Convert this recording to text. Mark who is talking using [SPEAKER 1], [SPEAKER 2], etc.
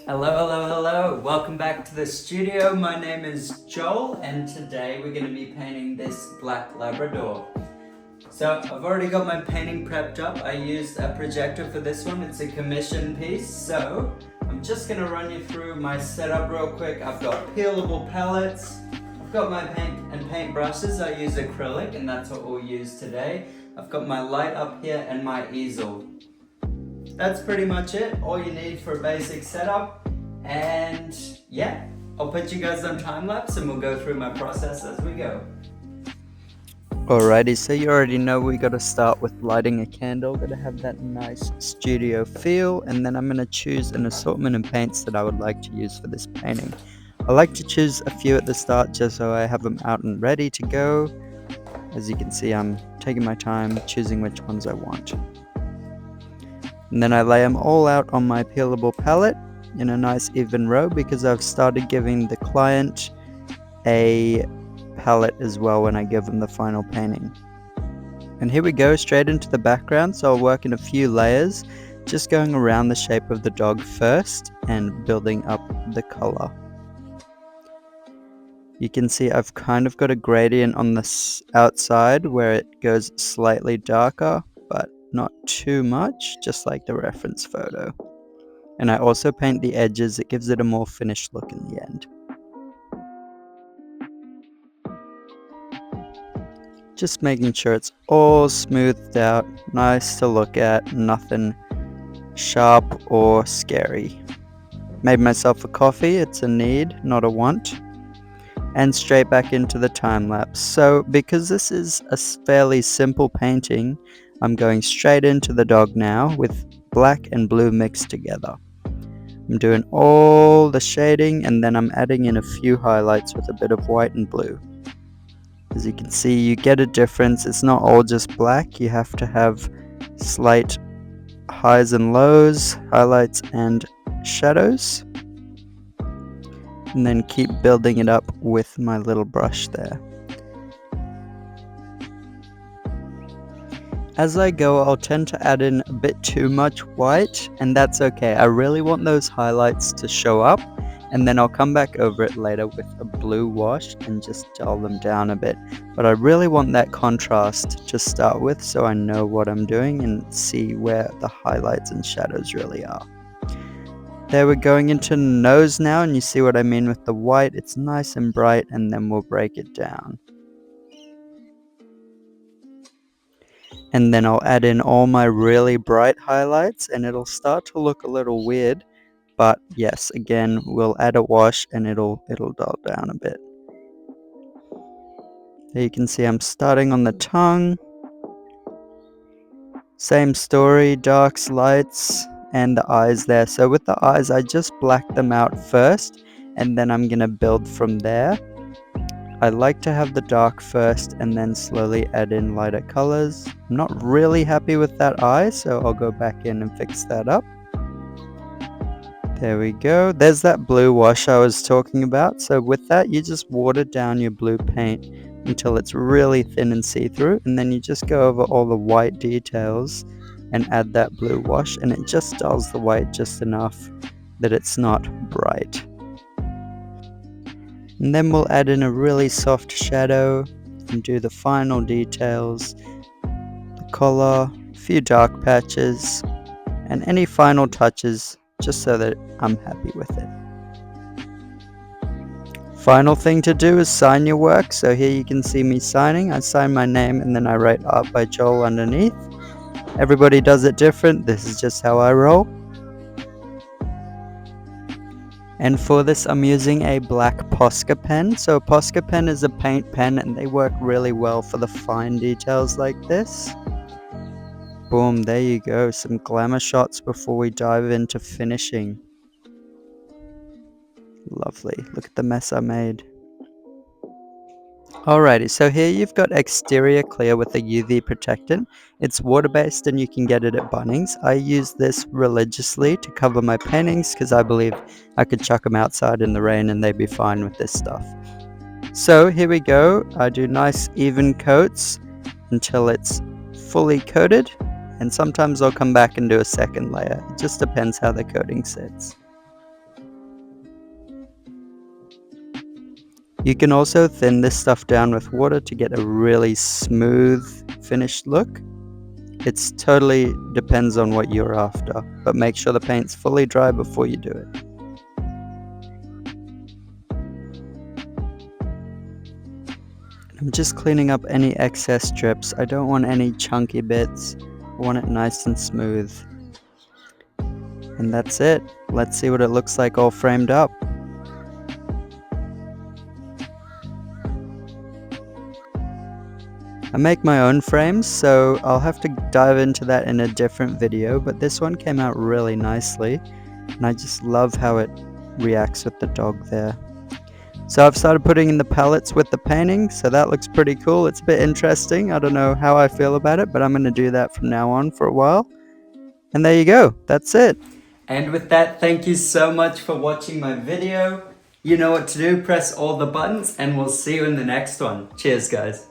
[SPEAKER 1] Hello. Welcome back to the studio. My name is Joel, and today we're going to be painting this black Labrador. So I've already got my painting prepped up. I used a projector for this one. It's a commission piece. So I'm just going to run you through my setup real quick. I've got peelable pallets. I've got my paint brushes. I use acrylic, and that's what we'll use today. I've got my light up here and my easel. That's pretty much it. All you need for a basic setup. And yeah, I'll put you guys on time lapse and we'll go through my process as we go. Alrighty, so you already know we gotta start with lighting a candle. Gotta have that nice studio feel, and then I'm gonna choose an assortment of paints that I would like to use for this painting. I like to choose a few at the start just so I have them out and ready to go. As you can see, I'm taking my time choosing which ones I want. And then I lay them all out on my peelable palette in a nice even row because I've started giving the client a palette as well when I give them the final painting. And here we go, straight into the background. So I'll work in a few layers, just going around the shape of the dog first and building up the color. You can see I've kind of got a gradient on the outside where it goes slightly darker, but not too much, just like the reference photo. And I also paint the edges, it gives it a more finished look in the end. Just making sure it's all smoothed out, nice to look at, nothing sharp or scary. Made myself a coffee, it's a need, not a want. And straight back into the time lapse. So because this is a fairly simple painting, I'm going straight into the dog now with black and blue mixed together. I'm doing all the shading and then I'm adding in a few highlights with a bit of white and blue. As you can see, you get a difference. It's not all just black. You have to have slight highs and lows, highlights and shadows. And then keep building it up with my little brush there. As I go, I'll tend to add in a bit too much white, and that's okay. I really want those highlights to show up, and then I'll come back over it later with a blue wash and just dull them down a bit. But I really want that contrast to start with so I know what I'm doing and see where the highlights and shadows really are. There, we're going into nose now, and you see what I mean with the white. It's nice and bright, and then we'll break it down. And then I'll add in all my really bright highlights, and it'll start to look a little weird. But yes, again, we'll add a wash, and it'll dull down a bit. There you can see I'm starting on the tongue. Same story, darks, lights, and the eyes there. So with the eyes, I just black them out first, and then I'm gonna build from there. I like to have the dark first and then slowly add in lighter colors. I'm not really happy with that eye, so I'll go back in and fix that up. There we go. There's that blue wash I was talking about. So with that, you just water down your blue paint until it's really thin and see-through, and then you just go over all the white details and add that blue wash, and it just dulls the white just enough that it's not bright. And then we'll add in a really soft shadow and do the final details, the collar, a few dark patches, and any final touches just so that I'm happy with it. Final thing to do is sign your work. So here you can see me signing. I sign my name and then I write Art by Joel underneath. Everybody does it different. This is just how I roll. And for this, I'm using a black Posca pen. So a Posca pen is a paint pen and they work really well for the fine details like this. Boom, there you go. Some glamour shots before we dive into finishing. Lovely. Look at the mess I made. Alrighty, so here you've got exterior clear with a UV protectant. It's water-based and you can get it at Bunnings. I use this religiously to cover my paintings because I believe I could chuck them outside in the rain and they'd be fine with this stuff. So here we go. I do nice even coats until it's fully coated, and sometimes I'll come back and do a second layer. It just depends how the coating sits. You can also thin this stuff down with water to get a really smooth finished look. It's totally depends on what you're after, but make sure the paint's fully dry before you do it. I'm just cleaning up any excess strips. I don't want any chunky bits. I want it nice and smooth. And that's it. Let's see what it looks like all framed up. I make my own frames, so I'll have to dive into that in a different video, but this one came out really nicely, and I just love how it reacts with the dog there. So I've started putting in the pallets with the painting, so that looks pretty cool. It's a bit interesting. I don't know how I feel about it, but I'm going to do that from now on for a while. And there you go. That's it. And with that, thank you so much for watching my video. You know what to do. Press all the buttons, and we'll see you in the next one. Cheers, guys.